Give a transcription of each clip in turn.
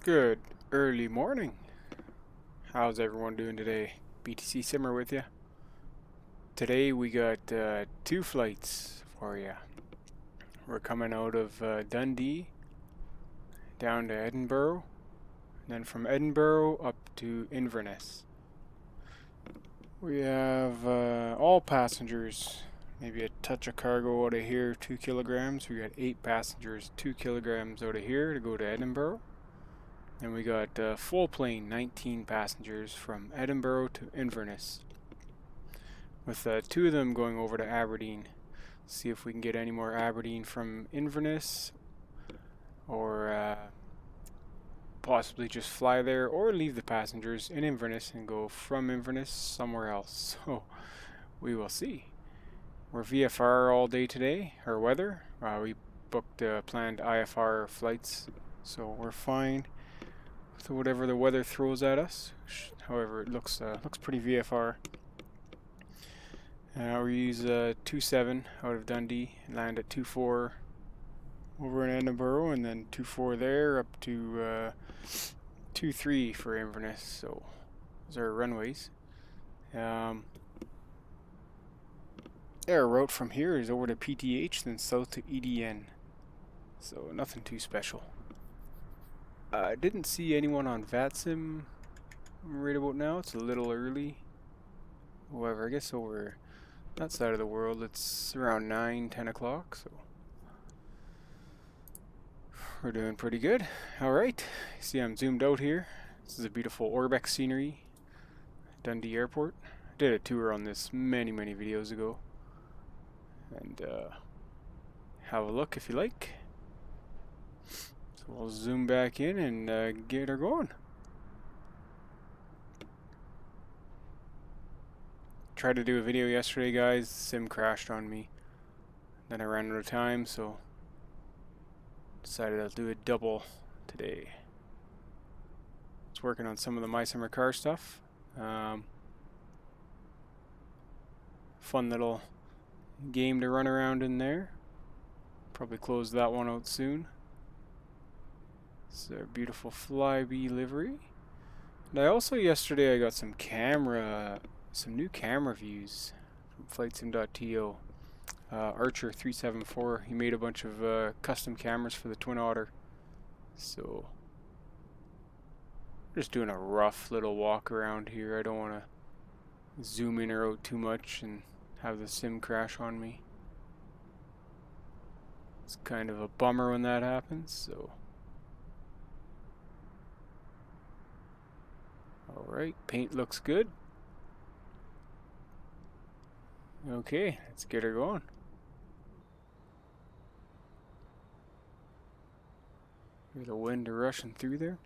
Good early morning. How's everyone doing today? BTC Simmer with you. Today we got two flights for you. We're coming out of Dundee down to Edinburgh, and then from Edinburgh up to Inverness. We have all passengers, maybe a touch of cargo out of here, 2 kilograms. We got 8 passengers, 2 kilograms out of here to go to Edinburgh. And we got full plane, 19 passengers from Edinburgh to Inverness, with 2 of them going over to Aberdeen. See if we can get any more Aberdeen from Inverness, or possibly just fly there, or leave the passengers in Inverness and go from Inverness somewhere else. So we will see. We're VFR all day today, our weather. We booked planned IFR flights, so we're fine. So whatever the weather throws at us. However, it looks pretty VFR. We use 27 out of Dundee, land at 24 over in Edinburgh, and then 24 there up to 23 for Inverness. So those are our runways. Our route from here is over to PTH, then south to EDN. So nothing too special. I didn't see anyone on Vatsim right about now. It's a little early. However, I guess over that side of the world it's around 9-10 o'clock, so we're doing pretty good. Alright, see I'm zoomed out here. This is a beautiful Orbex scenery, Dundee Airport. I did a tour on this many videos ago, and have a look if you like. So we'll zoom back in and get her going. Tried to do a video yesterday, guys. Sim crashed on me. Then I ran out of time, so decided I'll do a double today. It's working on some of the My Summer Car stuff. Fun little game to run around in there. Probably close that one out soon. It's a beautiful Flybe livery. And I also yesterday I got some new camera views from flightsim.to. Archer 374. He made a bunch of custom cameras for the Twin Otter. So just doing a rough little walk around here. I don't want to zoom in or out too much and have the sim crash on me. It's kind of a bummer when that happens, so. Alright, paint looks good. Okay, let's get her going. Hear the wind rushing through there.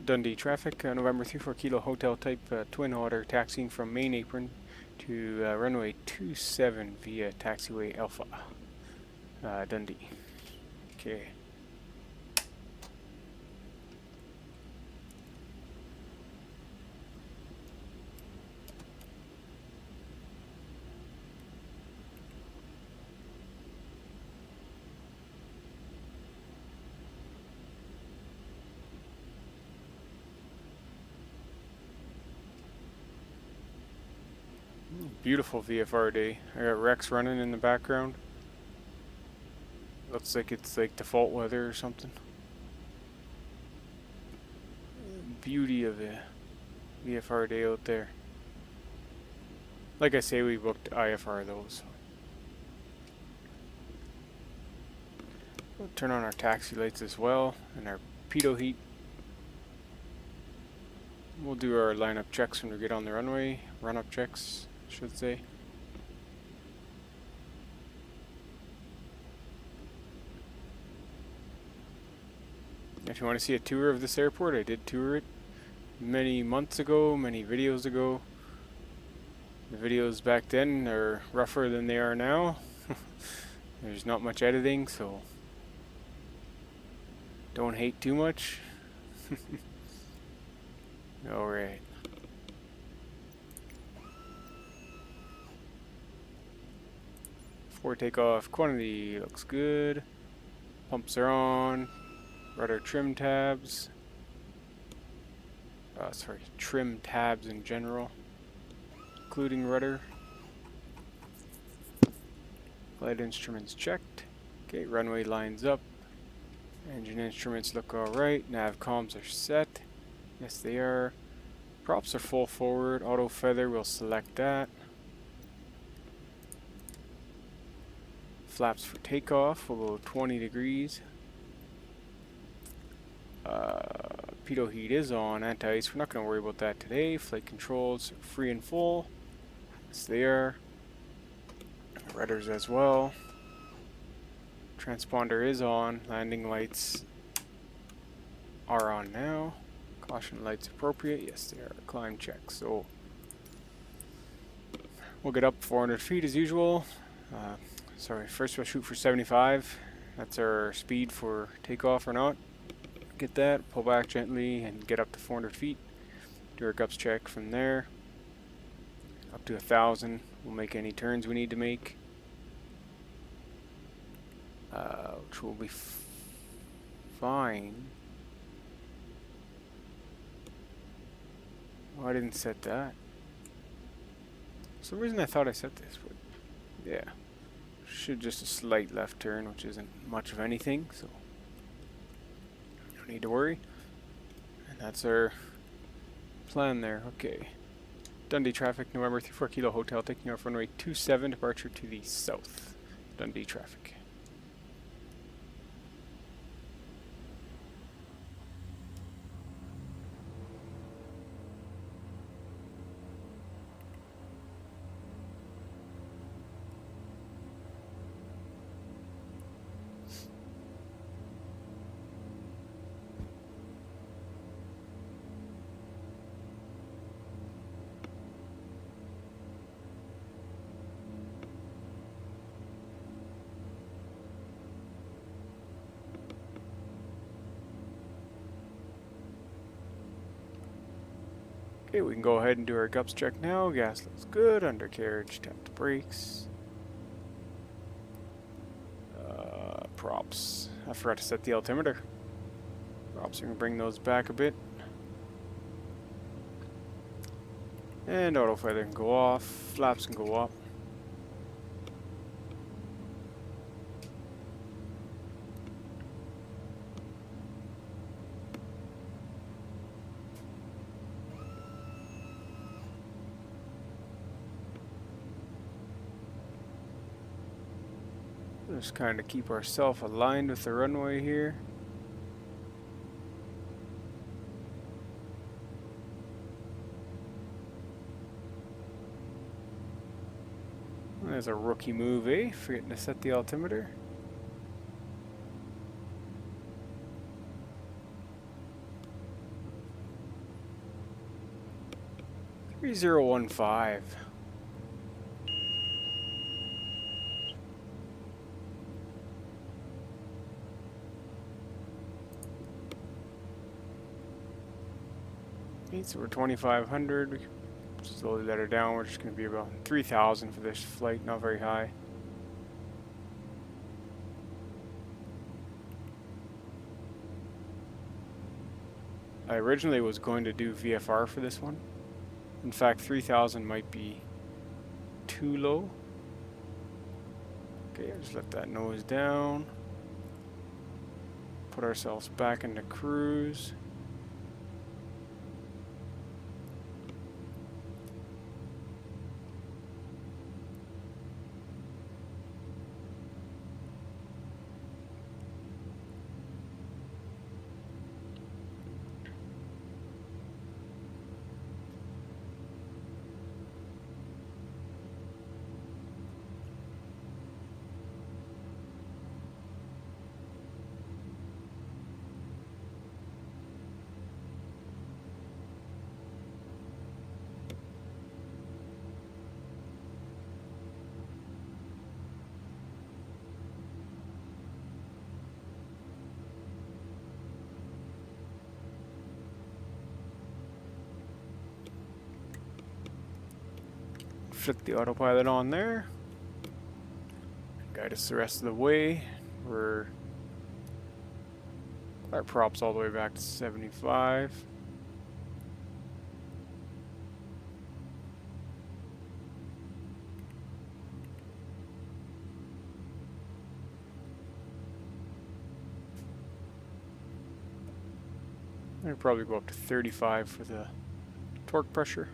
Dundee traffic, November 34 Kilo Hotel type twin otter taxiing from main apron to runway 27 via taxiway Alpha, Dundee. Okay. Beautiful VFR day. I got Rex running in the background. Looks like it's like default weather or something. Beauty of a VFR day out there. Like I say, we booked IFR though, so. We'll turn on our taxi lights as well and our pitot heat. We'll do our lineup checks when we get on the runway. Run-up checks, I should say. If you want to see a tour of this airport, I did tour it many months ago, many videos ago. The videos back then are rougher than they are now. There's not much editing, so don't hate too much. Alright. Before takeoff, quantity looks good. Pumps are on. Rudder trim tabs. Sorry, trim tabs in general, including rudder. Flight instruments checked. Okay, runway lines up. Engine instruments look alright. Nav comms are set. Yes, they are. Props are full forward. Auto feather, we'll select that. Flaps for takeoff, we'll go 20 degrees. Pitot heat is on, anti-ice, we're not going to worry about that today. Flight controls are free and full. Yes, they are. Rudders as well. Transponder is on. Landing lights are on now. Caution lights appropriate. Yes, they are. Climb check. So we'll get up 400 feet as usual. Sorry, first we'll shoot for 75. That's our speed for takeoff or not. Get that, pull back gently and get up to 400 feet. Do our gups check from there. Up to 1,000. We'll make any turns we need to make. Which will be fine. Oh, I didn't set that. For some reason I thought I set this, but yeah. Should just a slight left turn, which isn't much of anything, so no need to worry. And that's our plan there. Okay. Dundee traffic, November 34 Kilo Hotel, taking off runway 27, departure to the south. Dundee traffic. Okay, we can go ahead and do our gups check now. Gas looks good. Undercarriage, tap the brakes. Props. I forgot to set the altimeter. Props, we can bring those back a bit. And auto feather can go off. Flaps can go up. Just kind of keep ourselves aligned with the runway here. There's a rookie move, eh? Forgetting to set the altimeter. 3015. Okay, so we're 2500. We can slowly let her down. We're just going to be about 3000 for this flight, not very high. I originally was going to do VFR for this one. In fact, 3000 might be too low. Okay, I'll just let that nose down. Put ourselves back into cruise. Flick the autopilot on there. Guide us the rest of the way. Our props all the way back to 75. I'll probably go up to 35 for the torque pressure.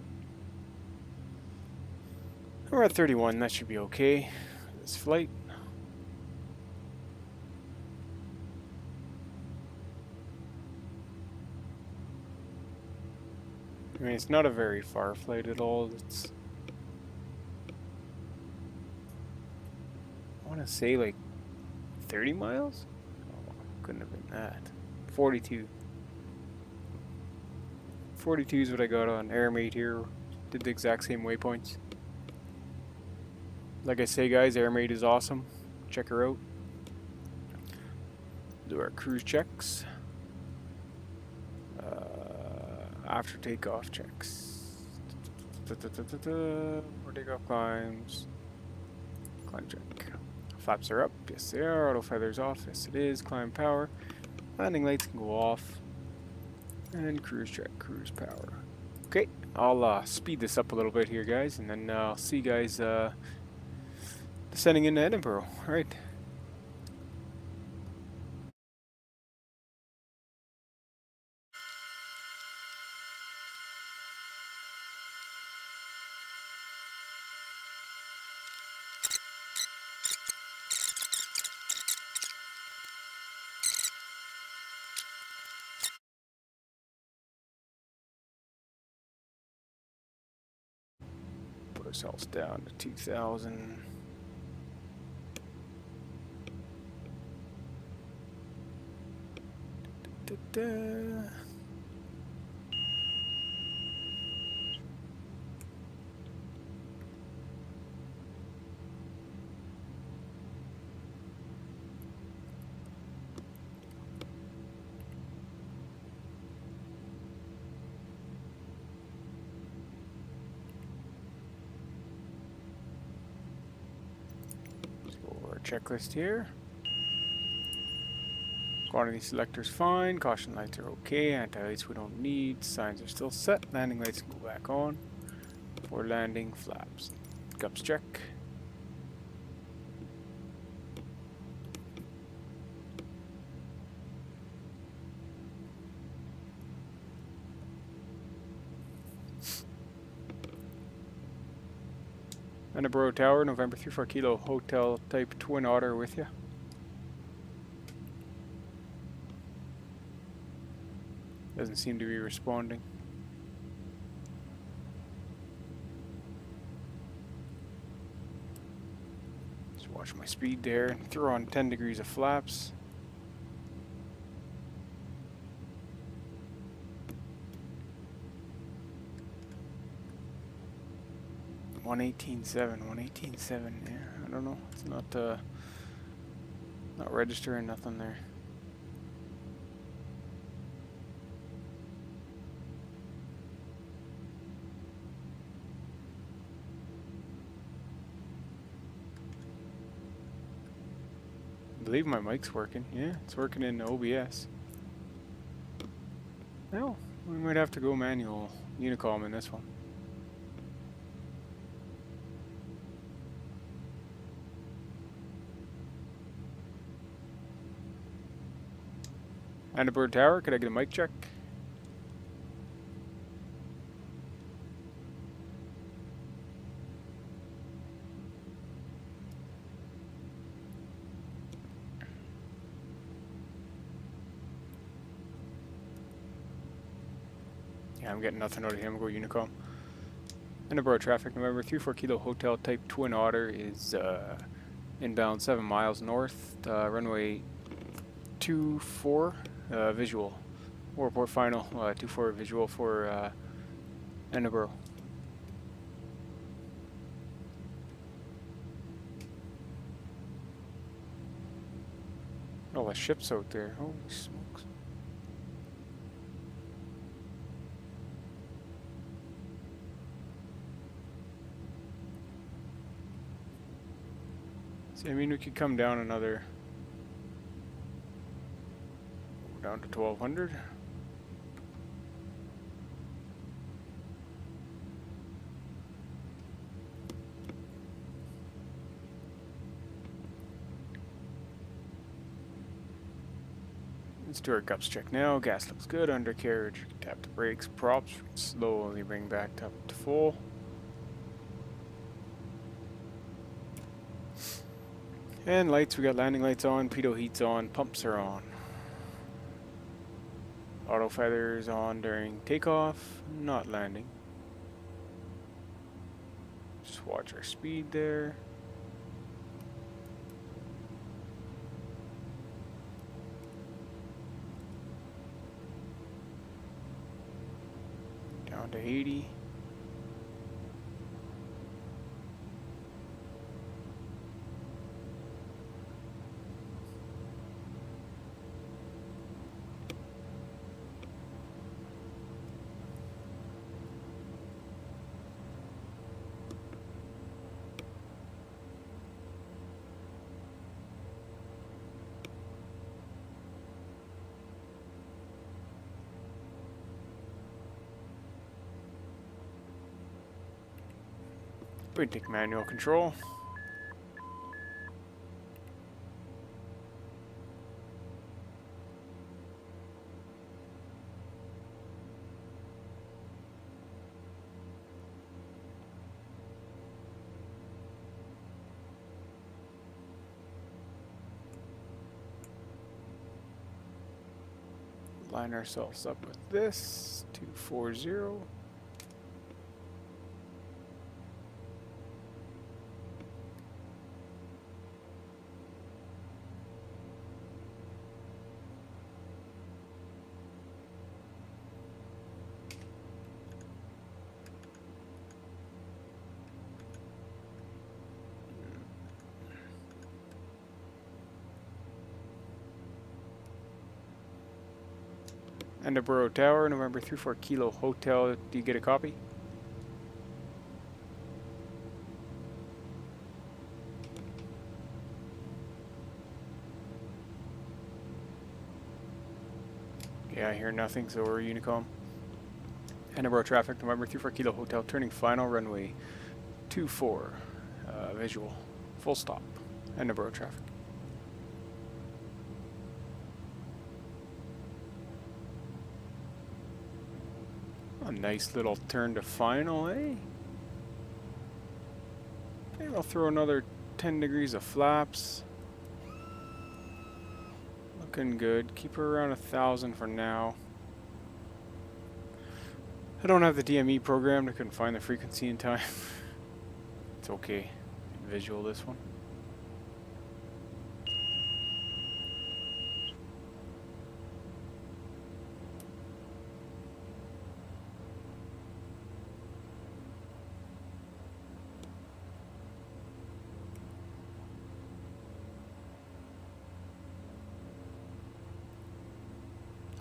We're at 31, that should be okay for this flight. I mean, it's not a very far flight at all. It's, I want to say like 30 miles? Oh, couldn't have been that. 42. 42 is what I got on AirMate here. Did the exact same waypoints. Like I say, guys, AirMate is awesome. Check her out. Do our cruise checks. After takeoff checks. For takeoff climbs. Climb check. Flaps are up. Yes, they are. Auto feathers off. Yes, it is. Climb power. Landing lights can go off. And cruise check. Cruise power. Okay, I'll speed this up a little bit here, guys, and then I'll see you guys descending into Edinburgh. All right. Put ourselves down to 2,000. Let's go over our checklist here. Quantity selector's fine. Caution lights are okay. Anti-lights we don't need. Signs are still set. Landing lights can go back on. For landing, flaps. Gups check. Edinburgh Tower, November 34 Kilo Hotel Type Twin Otter with you. Doesn't seem to be responding. Just watch my speed there and throw on 10 degrees of flaps. 118.7, 118.7, yeah, I don't know, it's not registering nothing there. I believe my mic's working. Yeah, it's working in OBS. Well, we might have to go manual Unicom in this one. Edinburgh Tower, could I get a mic check? Yeah, I'm getting nothing out of him. Go Unicom. Edinburgh traffic, November 34 Kilo Hotel Type Twin Otter is inbound 7 miles north, runway 24, visual. Report final, 24 visual for Edinburgh. Oh, the ship's out there. Holy smokes. See, I mean, we could come down another, down to 1200. Let's do our gups check now. Gas looks good. Undercarriage. Tap the brakes. Props. Slowly bring back up to full. And lights. We got landing lights on. Pitot heat's on. Pumps are on. Auto feathers on during takeoff. Not landing. Just watch our speed there. Down to 80. We take manual control. Line ourselves up with this 240. Edinburgh Tower, November 34 Kilo Hotel. Do you get a copy? Yeah, I hear nothing, so we're Unicom. Edinburgh traffic, November 34 Kilo Hotel, turning final, runway 24, visual, full stop. Edinburgh traffic. A nice little turn to final, eh? Okay, I'll throw another 10 degrees of flaps. Looking good. Keep her around 1,000 for now. I don't have the DME programmed. I couldn't find the frequency in time. It's okay. Visual this one.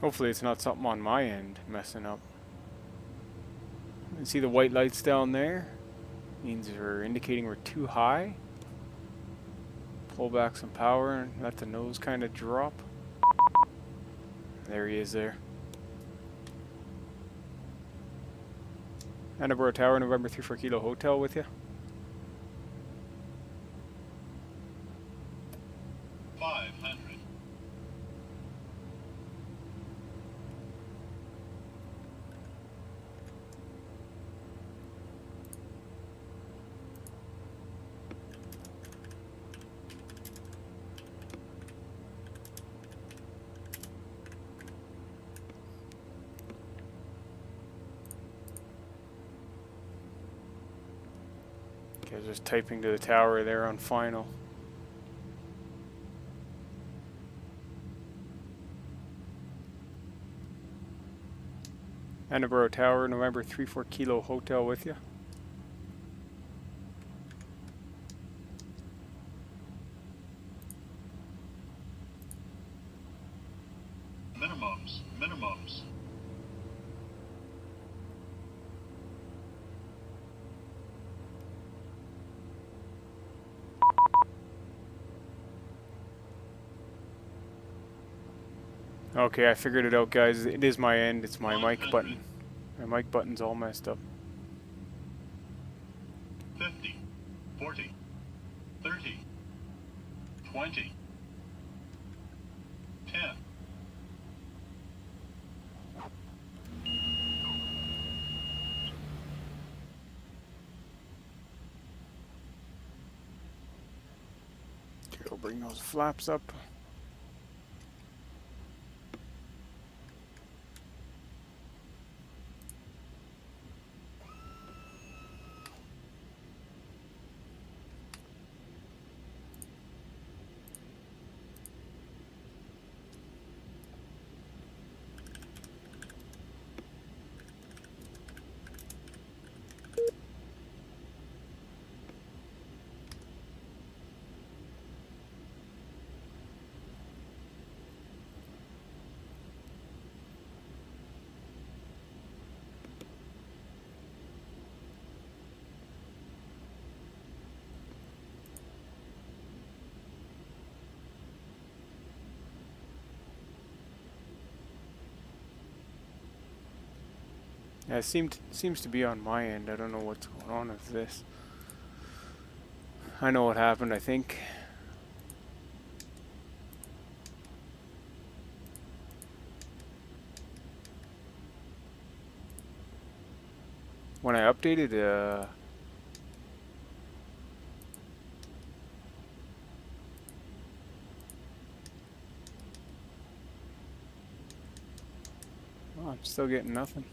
Hopefully it's not something on my end messing up. You see the white lights down there? Means we're indicating we're too high. Pull back some power and let the nose kind of drop. There he is there. Edinburgh Tower, November 34 Kilo Hotel with you. 500. Okay, just typing to the tower there on final. Edinburgh Tower, November 34 Kilo Hotel with you. Minimums. Okay, I figured it out, guys. It is my end. It's my mic button. My mic button's all messed up. 50, 40, 30, 20, 10. Okay, we'll bring those flaps up. Yeah, it seems to be on my end. I don't know what's going on with this. I know what happened, I think. When I updated, oh, I'm still getting nothing.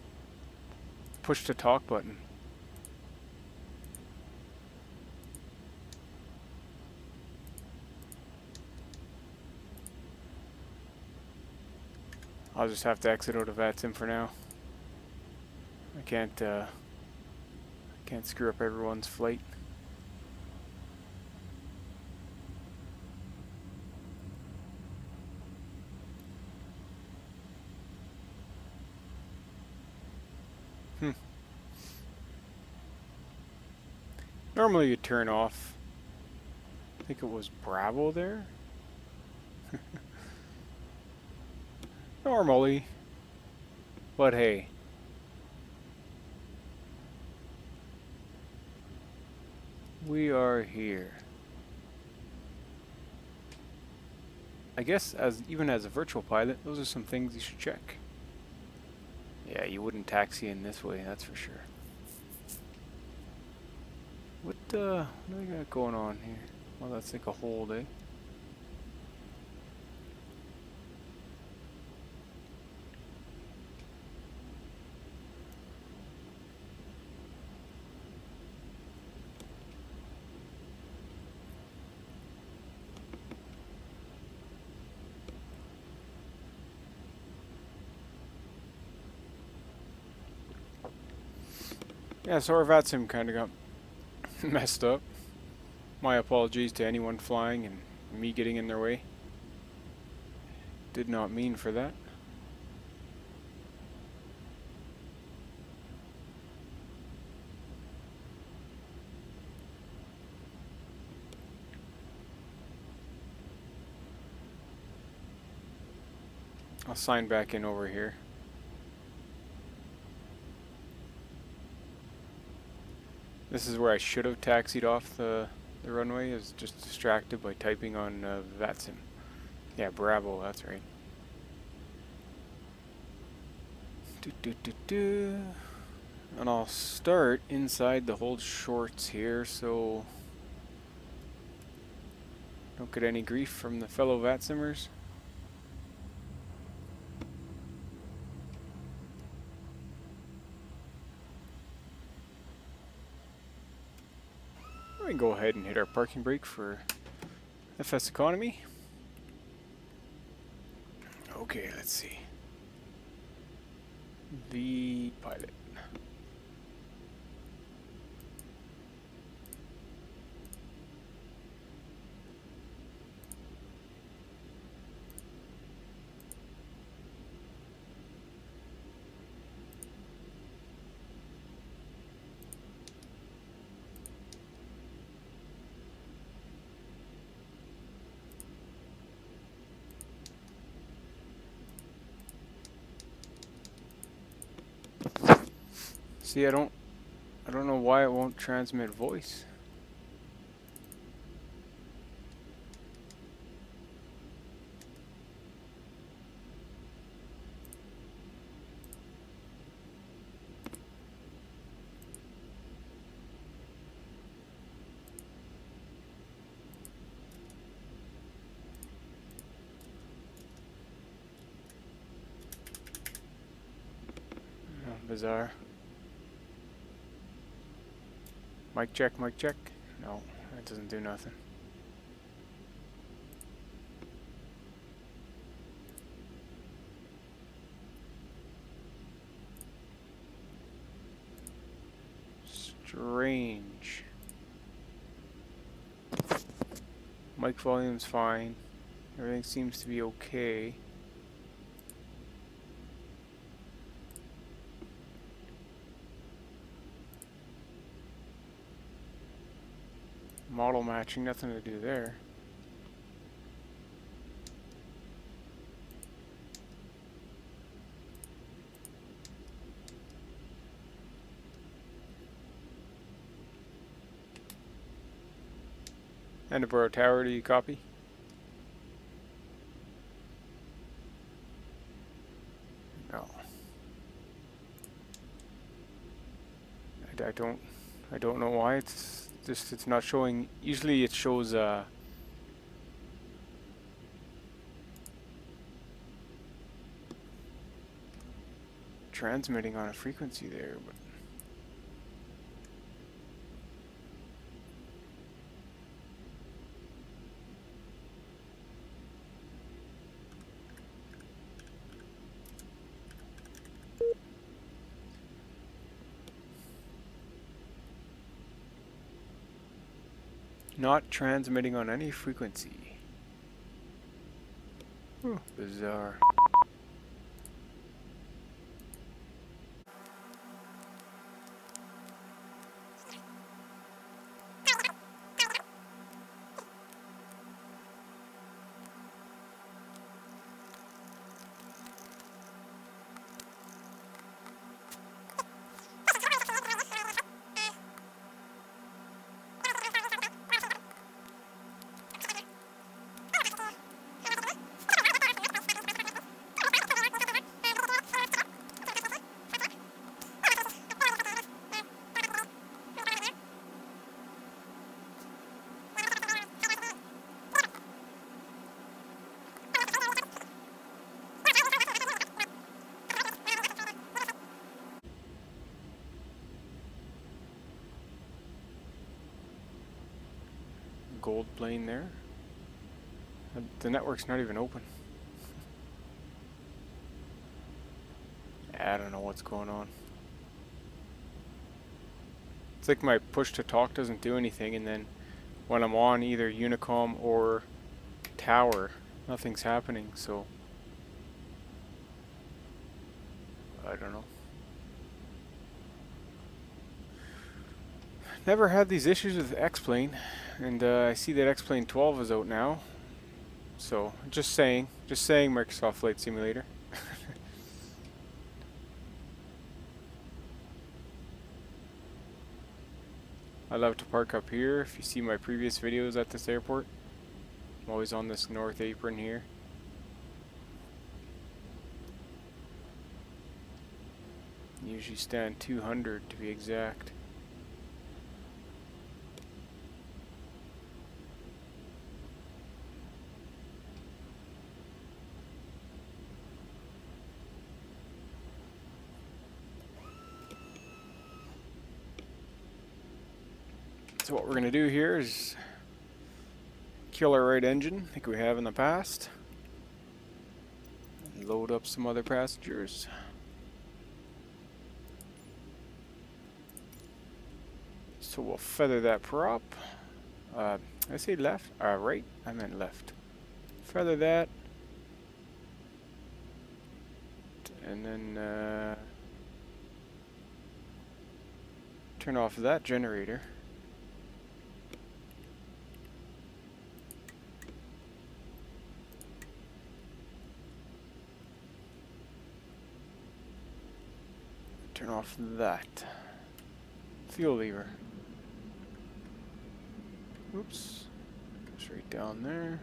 Push the talk button. I'll just have to exit out of Vatsim for now. I can't screw up everyone's flight. Normally you turn off, I think it was Bravo there. Normally, but hey. We are here. I guess even as a virtual pilot, those are some things you should check. Yeah, you wouldn't taxi in this way, that's for sure. What do we got going on here? Well, that's like a hold, eh? Yeah, so our Vatsim kind of got messed up. My apologies to anyone flying and me getting in their way. Did not mean for that. I'll sign back in over here. This is where I should have taxied off the runway. I was just distracted by typing on Vatsim. Yeah, Bravo, that's right. And I'll start inside the hold shorts here, so don't get any grief from the fellow Vatsimmers. We can go ahead and hit our parking brake for FS Economy. Okay, let's see. The pilot. See, I don't know why it won't transmit voice. Oh, bizarre. Mic check, mic check. No, that doesn't do nothing. Strange. Mic volume's fine. Everything seems to be okay. Model matching, nothing to do there. Edinburgh Tower, do you copy? No. I don't know why it's not showing. Usually it shows transmitting on a frequency there, but not transmitting on any frequency. Bizarre. Gold plane there. The network's not even open. I don't know what's going on. It's like my push to talk doesn't do anything, and then when I'm on either Unicom or tower, nothing's happening, so I don't know. Never had these issues with X-Plane, and I see that X-Plane 12 is out now. So just saying Microsoft Flight Simulator. I love to park up here. If you see my previous videos at this airport, I'm always on this north apron here. Usually stand 200 to be exact. So what we're going to do here is kill our right engine like we have in the past. Load up some other passengers. So we'll feather that prop. I say left? Right? I meant left. Feather that. And then turn off that generator. Turn off that fuel lever. Oops. Goes right down there.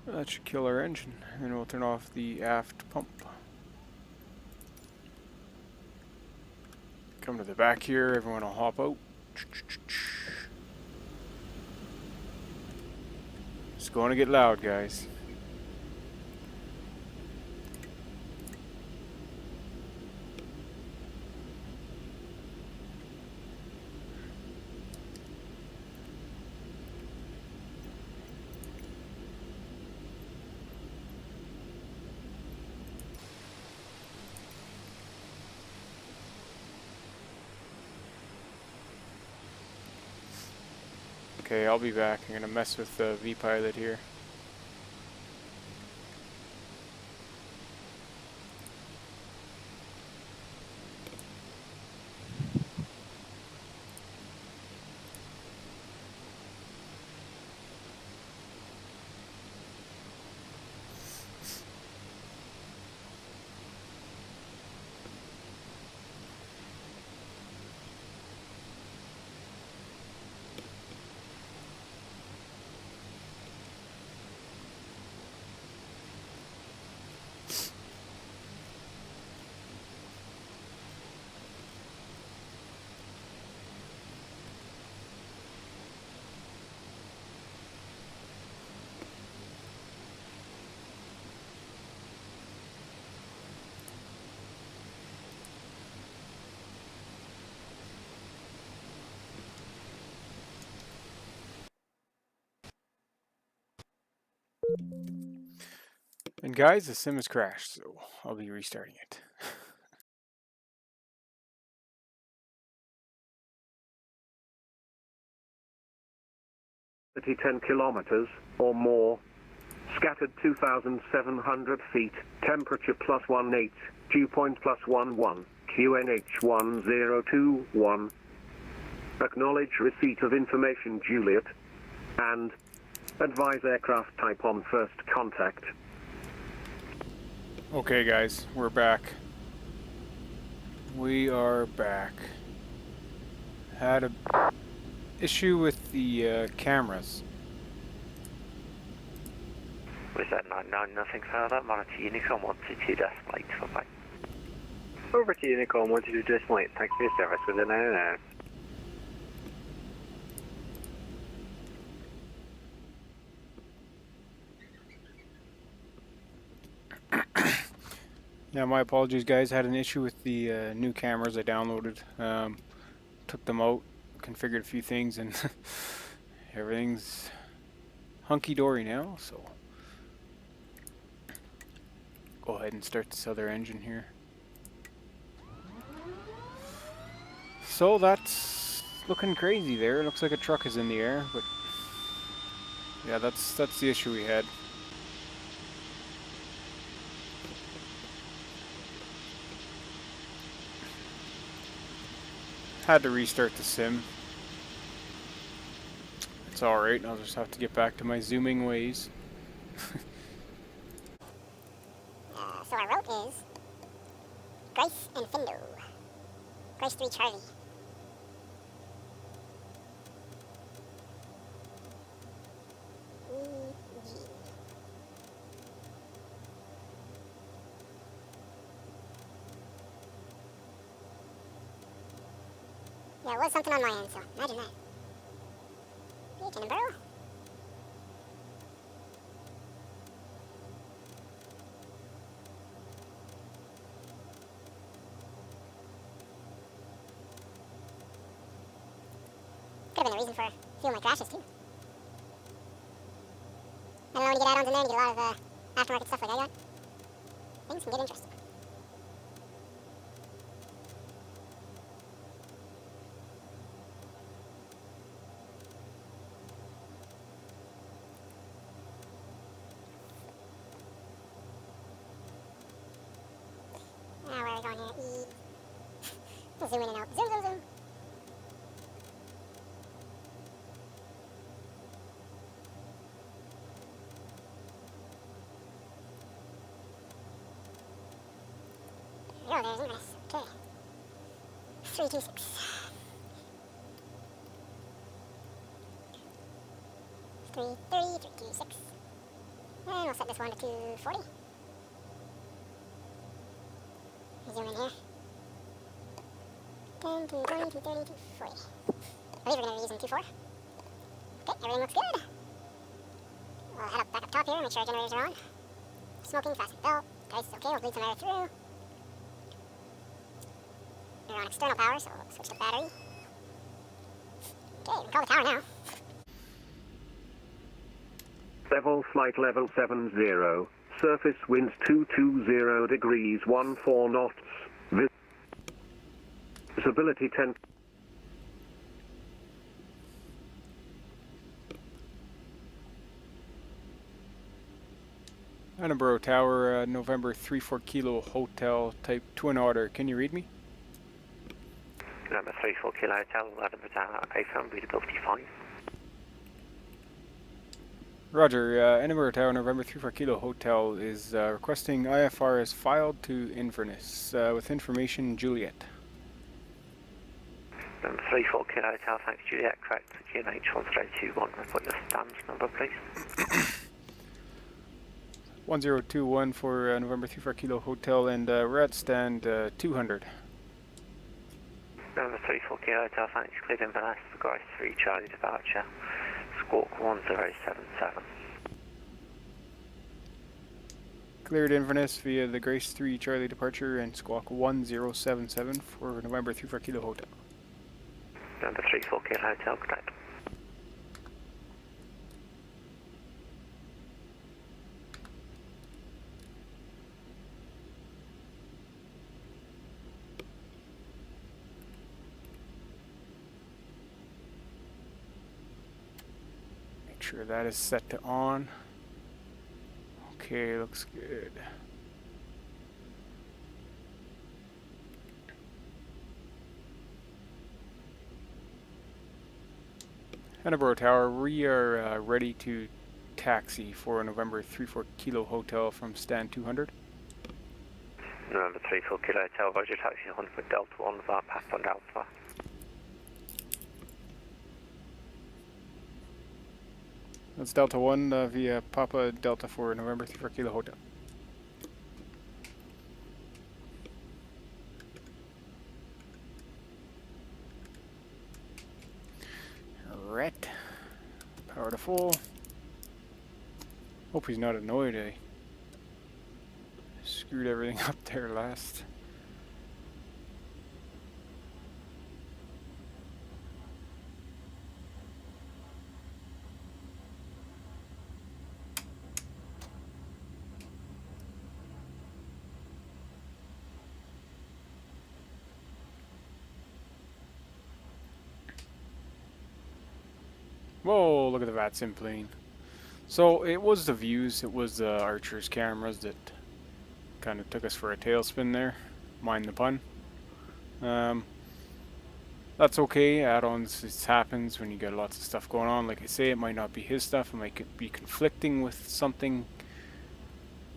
That should kill our engine. And then we'll turn off the aft pump. Come to the back here, everyone will hop out. It's going to get loud, guys. Okay, I'll be back. I'm gonna mess with the V-Pilot here. And guys, the sim has crashed, so I'll be restarting it. Ten kilometers or more. Scattered 2,700 feet. Temperature +18. Dew point +11. QNH 1021. Acknowledge receipt of information, Juliet. And advise aircraft type on first contact. Okay, guys, we're back. We are back. Had a issue with the cameras. Was that 99, nothing further? Monitor Unicom 122 decimal 8 for bye. Over to Unicom 122 decimal 8, thanks for your service within 909. Yeah, my apologies, guys. Had an issue with the new cameras I downloaded. Took them out, configured a few things, and everything's hunky-dory now, so go ahead and start this other engine here. So that's looking crazy there. It looks like a truck is in the air, but yeah, that's the issue we had. Had to restart the sim. It's alright, I'll just have to get back to my zooming ways. So our route is Grice and Findo. Grace 3 Charlie. Yeah, it was something on my end, so imagine that. Edinburgh? Could have been the reason for a few of my crashes, too. I don't know, when you get add-ons in there and you get a lot of aftermarket stuff like I got, things can get interesting. Now, where are we going here? We'll zoom in and out. Zoom, zoom, zoom. Oh, there's Inverness. Okay. 326. 326. And we'll set this one to 240. Zoom in here. 10, 220, 230, 240. I believe we're going to be using 24. Okay, everything looks good. We'll head back up top here, make sure our generators are on. Smoking, fasten belt. Guys, okay, we'll bleed some air through. We're on external power, so we'll switch to battery. Okay, we can call the tower now. Level flight level 70. Surface winds 220 degrees 14 knots. Visibility 10. Edinburgh Tower, November 34 Kilo Hotel, type twin otter. Can you read me? Number 34 Kilo Hotel, Edinburgh Tower, AFM, readability 5. Roger, Edinburgh Tower, November 34 Kilo Hotel is requesting IFRS filed to Inverness with information Juliet. Number 34 Kilo Hotel, thanks Juliet, correct, GNH 1021, report your stands number please. 1021 for November 34 Kilo Hotel, and we're at stand 200. Number 34 Kilo Hotel, thanks, cleared Inverness, for Grace 3 Charlie departure, squawk 1077. Cleared Inverness via the Grace 3 Charlie departure and squawk 1077 for November 34 Kilo Hotel. Number 34 Kilo Hotel, correct. Make sure that is set to on. Okay, looks good. Edinburgh Tower, we are ready to taxi for November 34 Kilo Hotel from stand 200. November 34 Kilo Hotel, Roger, taxi 100 for Delta 1 via Papa Delta. That's Delta 1 via Papa Delta for November 34 Kilo Hotel. Right. Power to full. Hope he's not annoyed I screwed everything up there last. Whoa, look at the Vatsim plane. So it was the views, it was the Archer's cameras that kind of took us for a tailspin there. Mind the pun. That's okay, add-ons, this happens when you got lots of stuff going on. Like I say, it might not be his stuff, it might be conflicting with something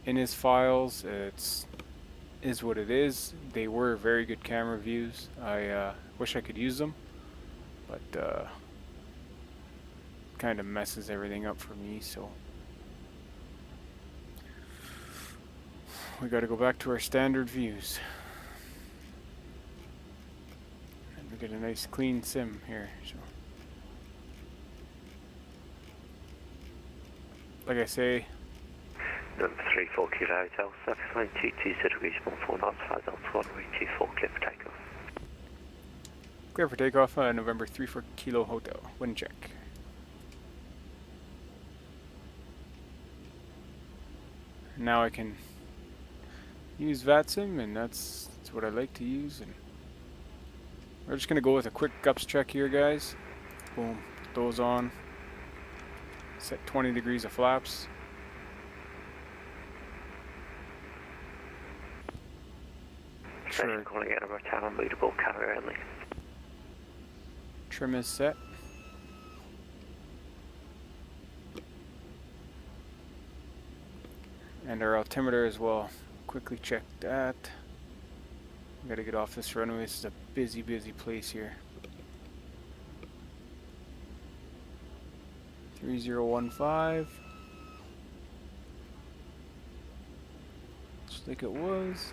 in his files. It's is what it is. They were very good camera views. I wish I could use them, but kind of messes everything up for me, so we got to go back to our standard views. And we get a nice clean sim here. So, like I say, Number 34 Kilo Hotel, surface line 220 degrees 14 knots, 5 Delta 1, route 24, clear for takeoff. clear for takeoff, November 34 Kilo Hotel. Wind check. Now I can use Vatsim, and that's what I like to use. And we're just gonna go with a quick gups check here, guys. Boom, put those on. Set 20 degrees of flaps. Station calling Edinburgh Town, unbootable carrier only. Trim is set. And our altimeter as well. Quickly check that. We gotta get off this runway. This is a busy, busy place here. 3015. Just like it was.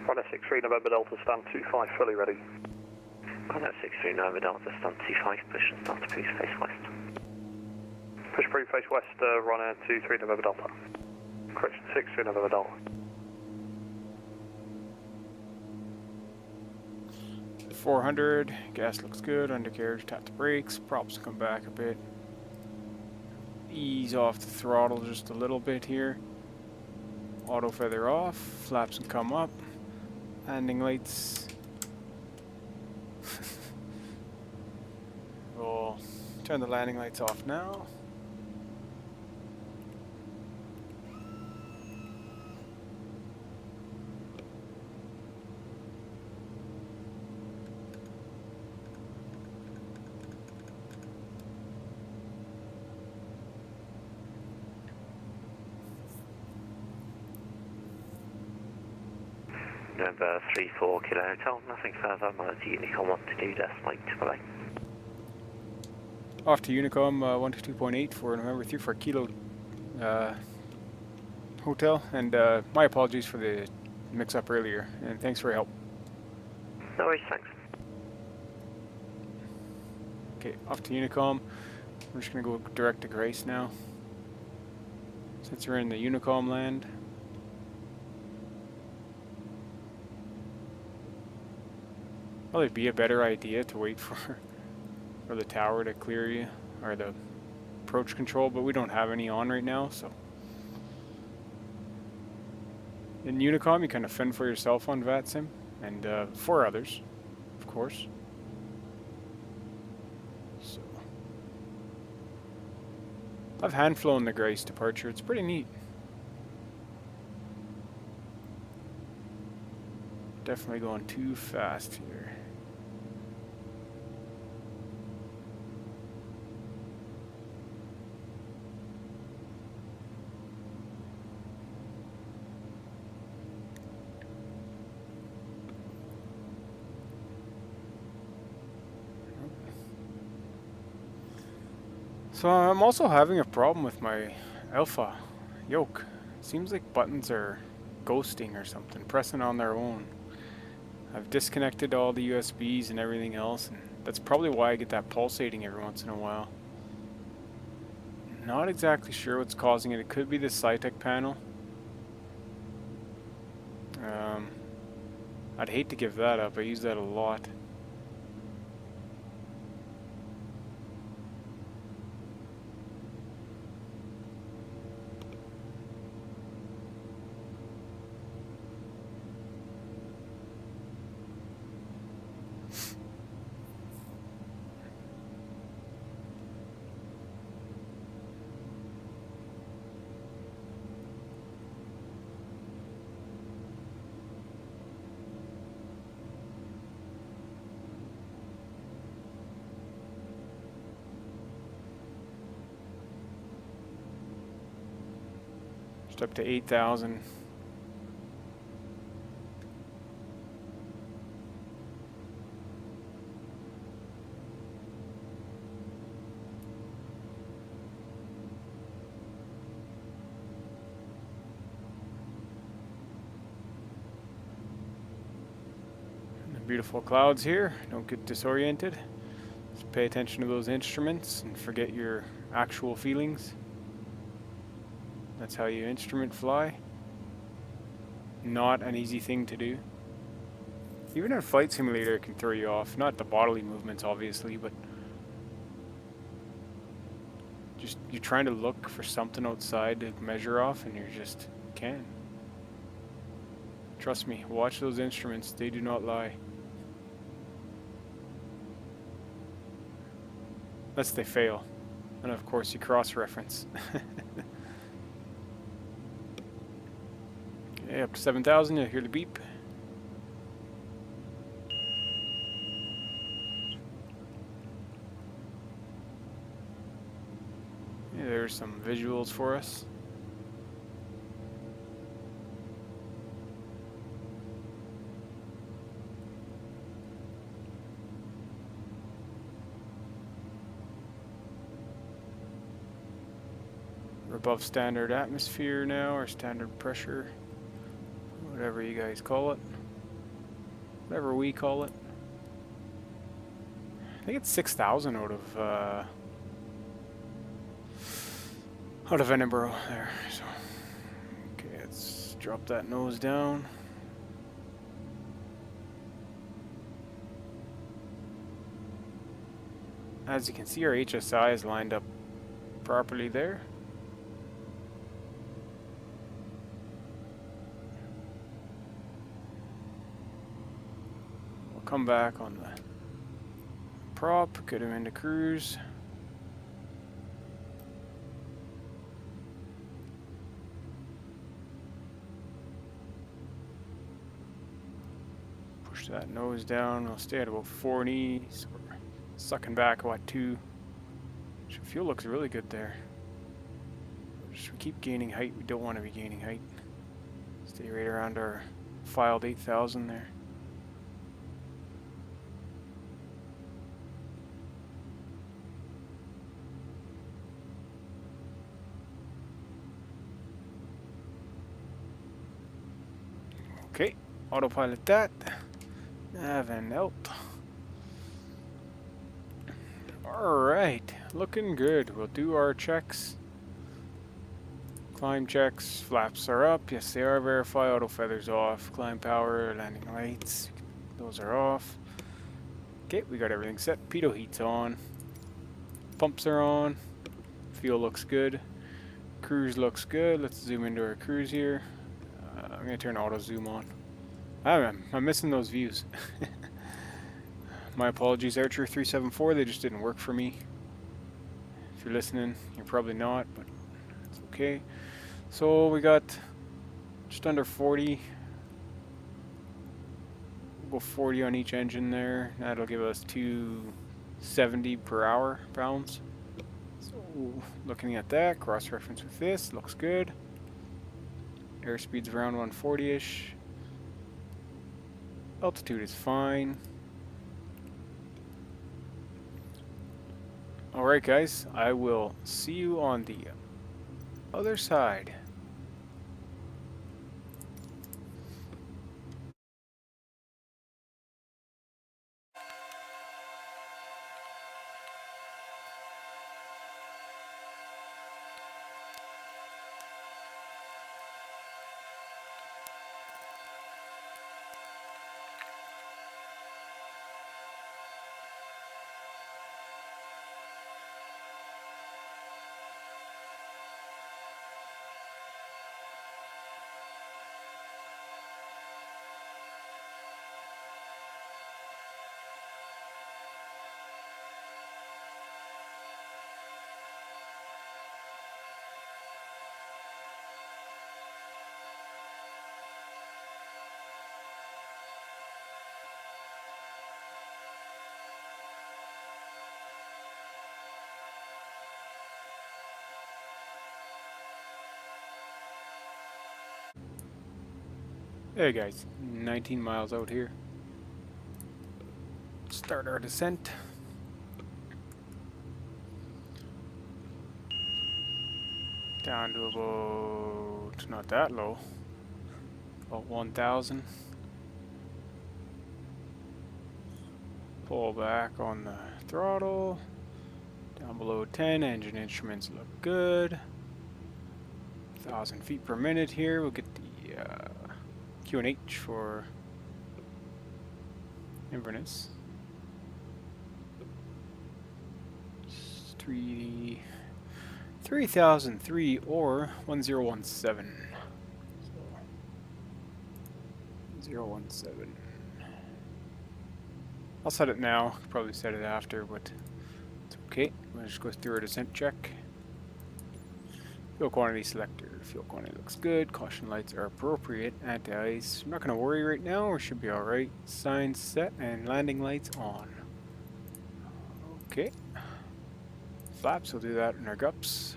Runner 63 November Delta, stand 25, fully ready. Runner 63 November Delta, stand 25, push and start to please face west. Push through, face west, runner 23 November Delta. Correction, 63 November Delta. 400, gas looks good, undercarriage, tap the brakes, props come back a bit. Ease off the throttle just a little bit here. Auto feather off, flaps can come up. Landing lights. We'll turn the landing lights off now. November 34 Kilo Hotel, nothing further, monitor Unicom 122, decimal 8 below. Off to Unicom 122.8 for November 34 Kilo Hotel, and my apologies for the mix-up earlier, and thanks for your help. No worries, thanks. Okay, off to Unicom. We're just gonna go direct to Grace now, since we're in the Unicom land. Probably be a better idea to wait for the tower to clear you, or the approach control, but we don't have any on right now, so. In Unicom, you kind of fend for yourself on Vatsim, and for others, of course. So, I've hand flown the Grace departure. It's pretty neat. Definitely going too fast here. So I'm also having a problem with my alpha yoke. Seems like buttons are ghosting or something, pressing on their own. I've disconnected all the USBs and everything else, and that's probably why I get that pulsating every once in a while. Not exactly sure what's causing it. It could be the Cytec panel. I'd hate to give that up. I use that a lot. Just up to 8,000. Beautiful clouds here. Don't get disoriented. Just pay attention to those instruments and forget your actual feelings. That's how you instrument fly. Not an easy thing to do. Even a flight simulator can throw you off. Not the bodily movements, obviously, but just you're trying to look for something outside to measure off, and you just can't. Trust me, watch those instruments. They do not lie. Unless they fail. And of course you cross-reference. Okay, up to 7,000, you'll hear the beep. Yeah, there's some visuals for us. We're above standard atmosphere now, or standard pressure, whatever you guys call it, whatever we call it. I think it's 6,000 out of Edinburgh there. So, okay, let's drop that nose down. As you can see, our HSI is lined up properly there. Come back on the prop, get him into cruise. Push that nose down, we'll stay at about 40, so we're sucking back what, 2. Fuel looks really good there. Just keep gaining height, we don't want to be gaining height. Stay right around our filed 8,000 there. Okay, autopilot that. Nav and out. Alright, looking good. We'll do our checks. Climb checks, flaps are up. Yes, they are verified. Auto feathers off. Climb power, landing lights. Those are off. Okay, we got everything set. Pitot heat's on. Pumps are on. Fuel looks good. Cruise looks good. Let's zoom into our cruise here. I'm going to turn auto zoom on. I'm missing those views. My apologies, Archer 374, they just didn't work for me. If you're listening, you're probably not, but it's okay. So we got just under 40. We'll go 40 on each engine there. That'll give us 270 per hour pounds. So looking at that, cross-reference with this, looks good. Airspeed's around 140-ish. Altitude is fine. Alright guys, I will see you on the other side. Hey guys, 19 miles out here. Start our descent. Down to about, not that low, about 1,000. Pull back on the throttle. Down below 10, engine instruments look good. 1,000 feet per minute here. We'll get the QNH for Inverness. 3003 or 1017. So 017. I'll set it now. Probably set it after, but it's okay. We'll just go through a descent check. Fuel quantity selector. Fuel quantity looks good. Caution lights are appropriate. Anti-ice. I'm not going to worry right now. We should be alright. Signs set and landing lights on. Okay. Flaps, we'll do that in our gups.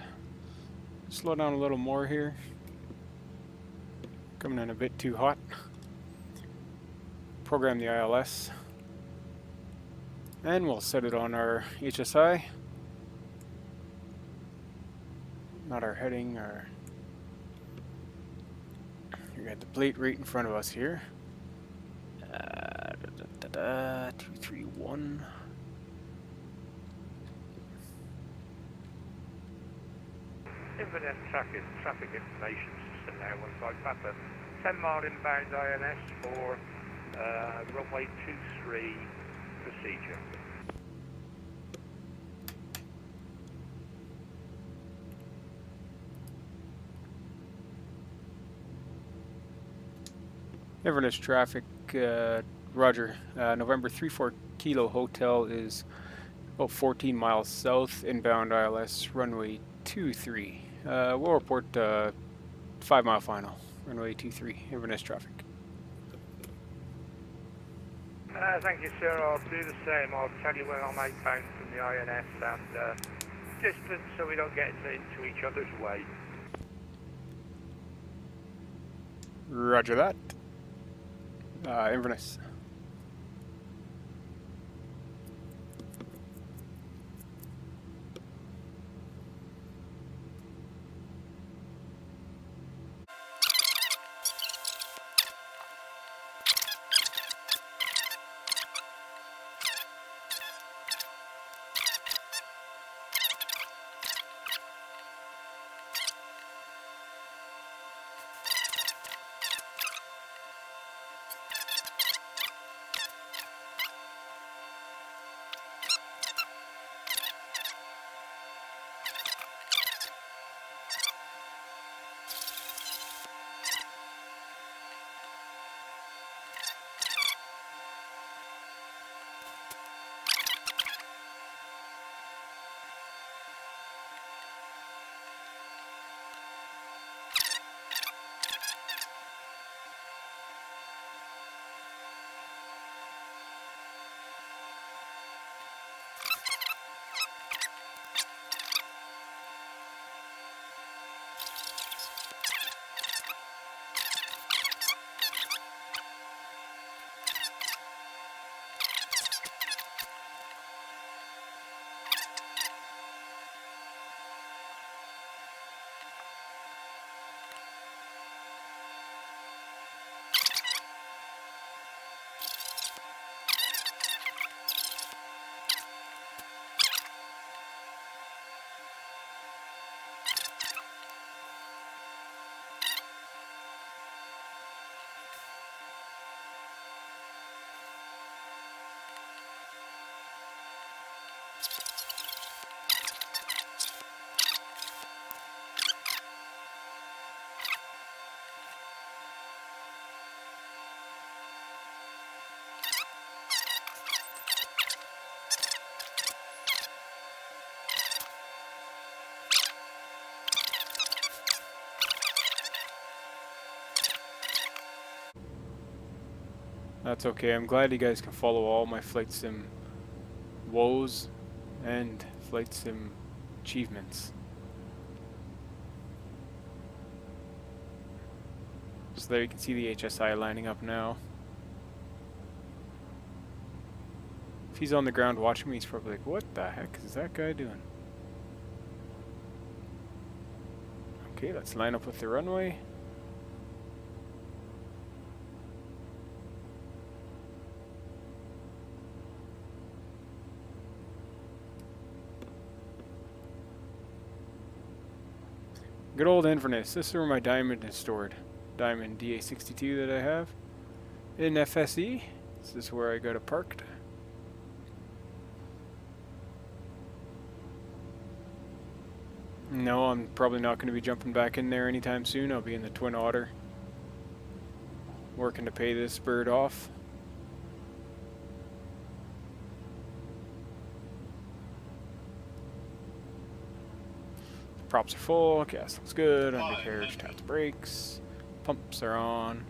Slow down a little more here. Coming in a bit too hot. Program the ILS. And we'll set it on our HSI. Not our heading, our... We got the plate right in front of us here. 231. Inverness traffic information system now. Once I Papa 10 mile inbound INS for runway 23 procedure. Inverness traffic, Roger. November 34 Kilo Hotel is about 14 miles south, inbound ILS, runway 23. We'll report 5 mile final, runway 23, Inverness traffic. Thank you, sir. I'll do the same. I'll tell you when I'm outbound from the INS and distance so we don't get into each other's way. Roger that. Inverness. That's okay. I'm glad you guys can follow all my flight sim woes and flight sim achievements. So there you can see the HSI lining up now. If he's on the ground watching me, he's probably like, what the heck is that guy doing? Okay, let's line up with the runway. Good old Inverness. This is where my diamond is stored. Diamond DA62 that I have in FSE. This is where I got it parked. No, I'm probably not going to be jumping back in there anytime soon. I'll be in the Twin Otter, working to pay this bird off. Props are full, gas looks good, undercarriage, taps brakes, pumps are on,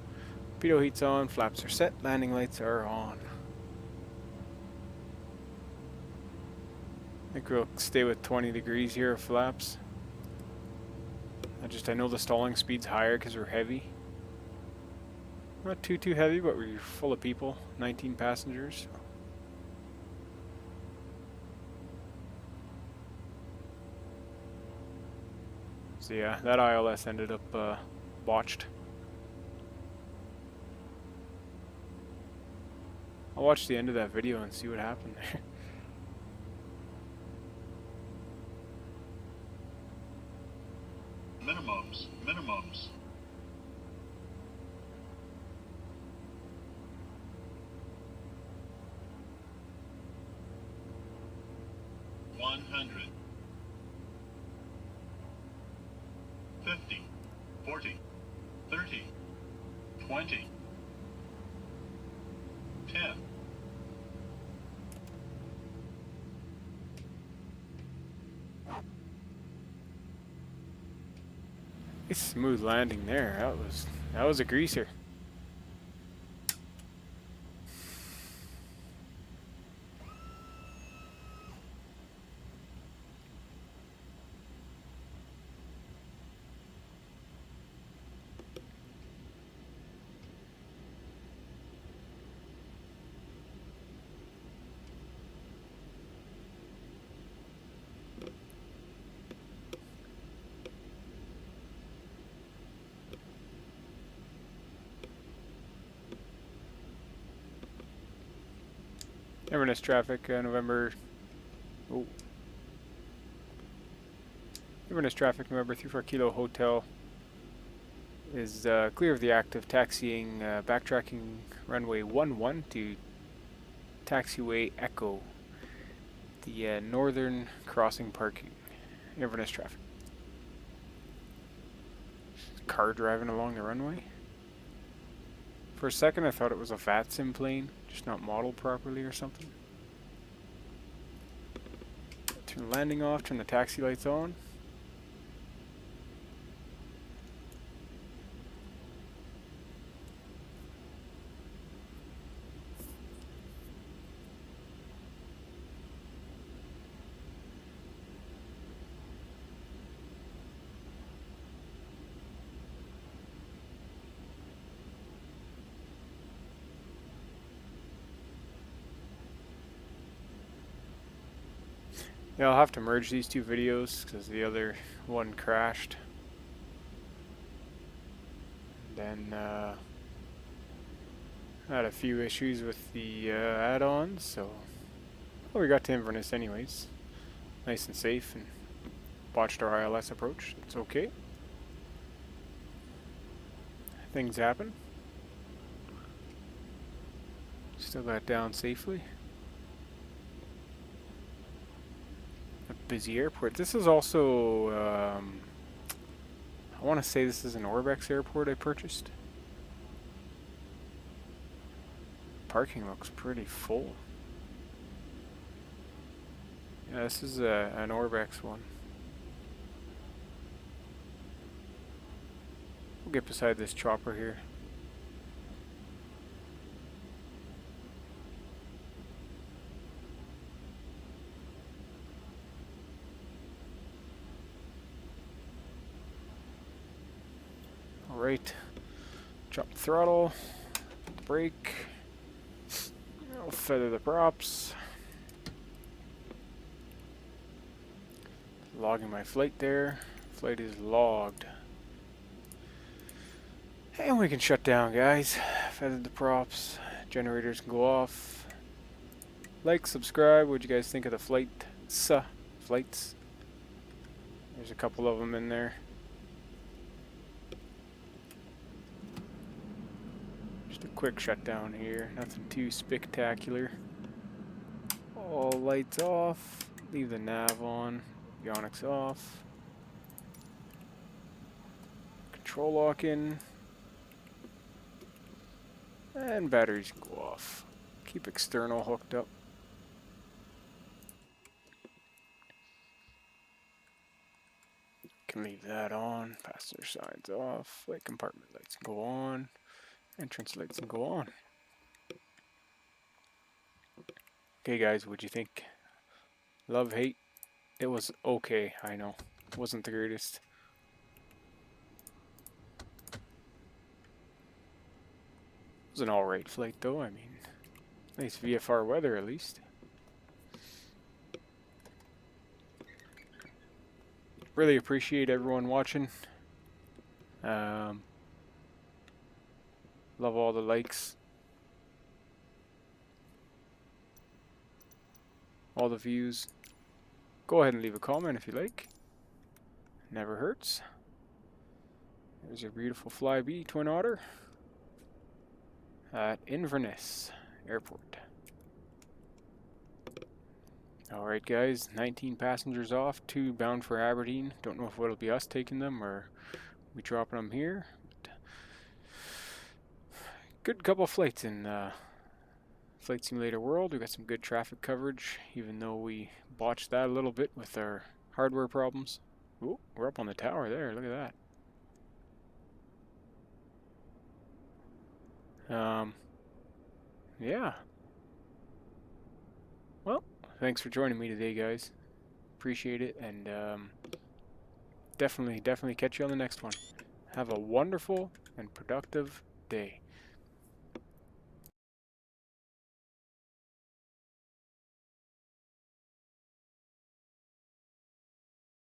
pitot heat's on, flaps are set, landing lights are on. I think we'll stay with 20 degrees here of flaps. I know the stalling speed's higher because we're heavy. Not too heavy, but we're full of people, 19 passengers. So yeah, that ILS ended up botched. I'll watch the end of that video and see what happened there. Minimums. 100. 50. 40. 30. 20. 10. Nice smooth landing there. That was a greaser. Inverness traffic, November 34 Kilo Hotel is clear of the act of taxiing, backtracking runway 11 to taxiway Echo, the northern crossing parking. Inverness traffic. Car driving along the runway. For a second I thought it was a Vatsim plane, just not modeled properly or something. Turn the landing off, turn the taxi lights on. Yeah, I'll have to merge these two videos because the other one crashed. Then I had a few issues with the add-ons, so well, we got to Inverness anyways. Nice and safe, and watched our ILS approach. It's okay. Things happen. Still got down safely. Busy airport. This is also, I want to say this is an Orbex airport I purchased. Parking looks pretty full. Yeah, this is an Orbex one. We'll get beside this chopper here. Right, Drop the throttle, brake, I'll feather the props. Logging my flight there. Flight is logged. And we can shut down, guys. Feather the props. Generators can go off. Like, subscribe. What'd you guys think of the flights? There's a couple of them in there. Just a quick shutdown here. Nothing too spectacular. All lights off. Leave the nav on. Avionics off. Control lock in. And batteries go off. Keep external hooked up. Can leave that on. Passenger sides off. Flight compartment lights can go on. Entrance lights can go on. Okay guys, what'd you think? Love, hate? It was okay, I know. Wasn't the greatest. It was an alright flight though, I mean. Nice VFR weather at least. Really appreciate everyone watching. Love all the likes. All the views. Go ahead and leave a comment if you like. Never hurts. There's your beautiful Flybe Twin Otter at Inverness Airport. Alright guys, 19 passengers off, 2 bound for Aberdeen. Don't know if it'll be us taking them or we dropping them here. But good couple of flights in Flight Simulator World. We got some good traffic coverage, even though we botched that a little bit with our hardware problems. Ooh, we're up on the tower there, look at that. Yeah. Well, thanks for joining me today, guys. Appreciate it, and definitely catch you on the next one. Have a wonderful and productive day.